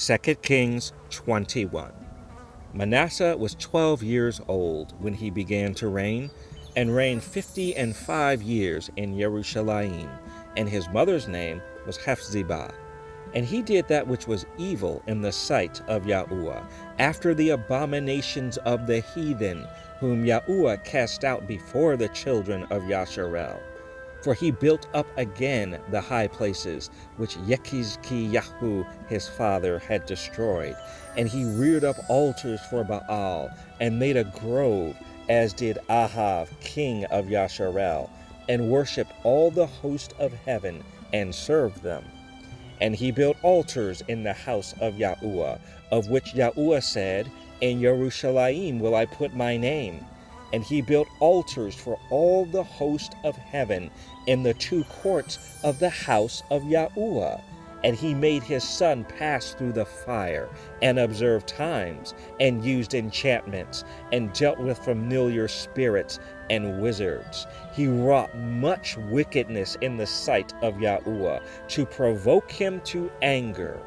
2 Kings 21. Manasseh was 12 years old when he began to reign, and reigned 55 years in Jerusalem, and his mother's name was Hephzibah. And he did that which was evil in the sight of Yahuwah, after the abominations of the heathen, whom Yahuwah cast out before the children of Yasharel. For he built up again the high places which Yechizkiyahu his father had destroyed, and he reared up altars for Baal, and made a grove, as did Ahav king of Yasharel, and worshipped all the host of heaven, and served them. And he built altars in the house of Yahuwah, of which Yahuwah said, In Jerusalem will I put my name. And he built altars for all the host of heaven in the two courts of the house of Yahuwah. And he made his son pass through the fire, and observed times, and used enchantments, and dealt with familiar spirits and wizards. He wrought much wickedness in the sight of Yahuwah, to provoke him to anger.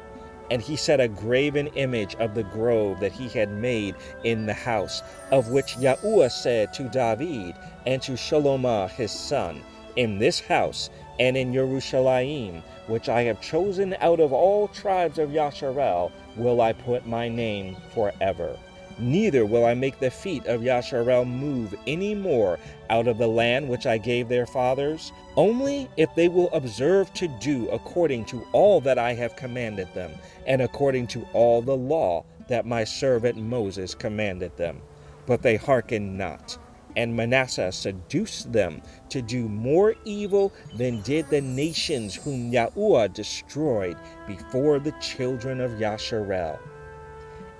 And he set a graven image of the grove that he had made in the house, of which Yahuwah said to David and to Shalomah his son, In this house and in Jerusalem, which I have chosen out of all tribes of Yasharel, will I put my name forever. Neither will I make the feet of Yasharel move any more out of the land which I gave their fathers, only if they will observe to do according to all that I have commanded them, and according to all the law that my servant Moses commanded them. But they hearkened not. And Manasseh seduced them to do more evil than did the nations whom Yahuwah destroyed before the children of Yasharel.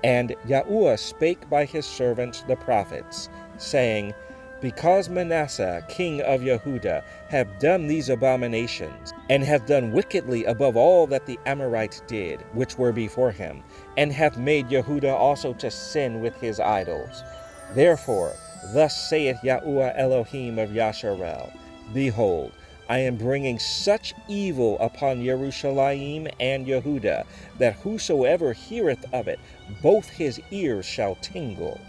And Yahuwah spake by his servants the prophets, saying, Because Manasseh king of Yehudah have done these abominations, and have done wickedly above all that the Amorites did, which were before him, and have made Yehudah also to sin with his idols. Therefore, thus saith Yahuwah Elohim of Yasharel, Behold, I am bringing such evil upon Jerusalem and Yehudah, that whosoever heareth of it, both his ears shall tingle.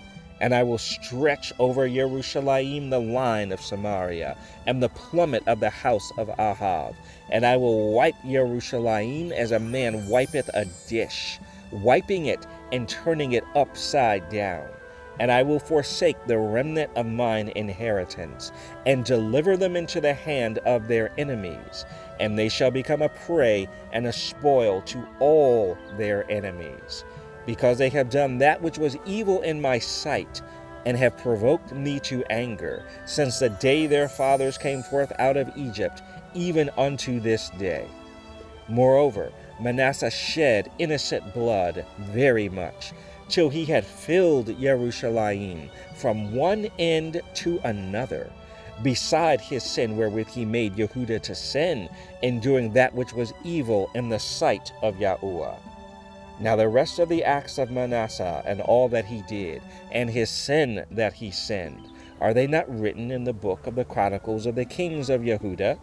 And I will stretch over Jerusalem the line of Samaria, and the plummet of the house of Ahav. And I will wipe Jerusalem as a man wipeth a dish, wiping it and turning it upside down. And I will forsake the remnant of mine inheritance, and deliver them into the hand of their enemies, and they shall become a prey and a spoil to all their enemies, because they have done that which was evil in my sight, and have provoked me to anger, since the day their fathers came forth out of Egypt, even unto this day. Moreover, Manasseh shed innocent blood very much, till he had filled Jerusalem from one end to another, beside his sin wherewith he made Yehudah to sin, in doing that which was evil in the sight of Yahuwah. Now the rest of the acts of Manasseh, and all that he did, and his sin that he sinned, are they not written in the book of the Chronicles of the kings of Yehudah?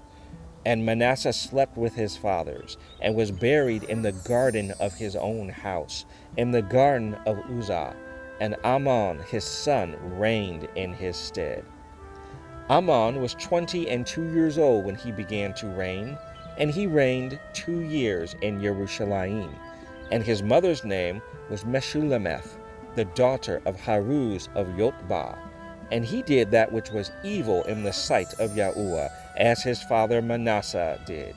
And Manasseh slept with his fathers, and was buried in the garden of his own house, in the garden of Uzzah, and Amon his son reigned in his stead. Amon was 22 years old when he began to reign, and he reigned 2 years in Jerusalem. And his mother's name was Meshullemeth, the daughter of Haruz of Yotbah. And he did that which was evil in the sight of Yahuwah, as his father Manasseh did.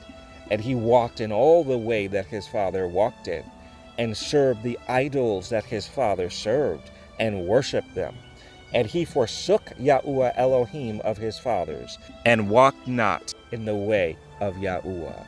And he walked in all the way that his father walked in, and served the idols that his father served, and worshipped them. And he forsook Yahuwah Elohim of his fathers, and walked not in the way of Yahuwah.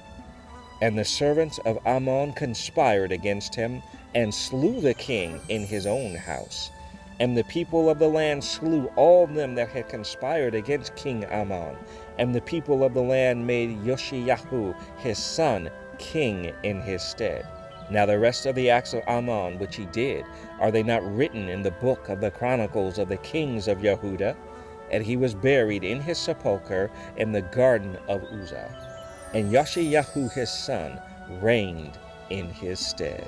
And the servants of Ammon conspired against him, and slew the king in his own house. And the people of the land slew all them that had conspired against King Ammon. And the people of the land made Yoshiyahu his son king in his stead. Now the rest of the acts of Ammon which he did, are they not written in the book of the Chronicles of the kings of Yehudah? And he was buried in his sepulchre in the garden of Uzzah. And Yoshiyahu his son reigned in his stead.